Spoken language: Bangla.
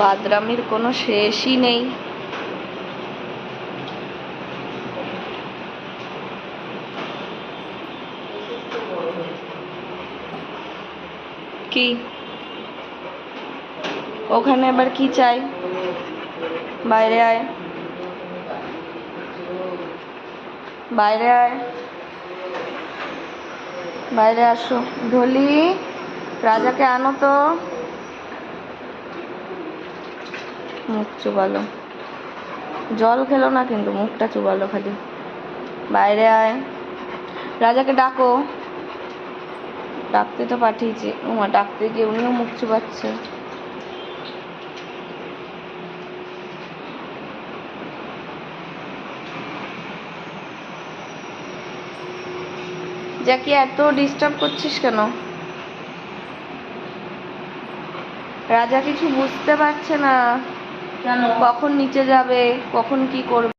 বাদরামির কোনো শেষই নেই। কি ওখানে আবার কি চাই? বাইরে আয়, বাইরে আয়, বাইরে আসো। ঢলি, রাজাকে আনো তো। মুখ চুবালো, জল খেলো না কিন্তু মুখটা চুবালো খালি। বাইরে আয়, রাজাকে ডাকো। ডাকতে তো পাঠিয়েছি, ওমা ডাকতে গিয়ে উনিও মুখ চুবাচ্ছে। জ্যাকি এত ডিস্টার্ব করছিস কেন? রাজা কিছু বুঝতে পারছে না, কখন নিচে যাবে, কখন কি করবে।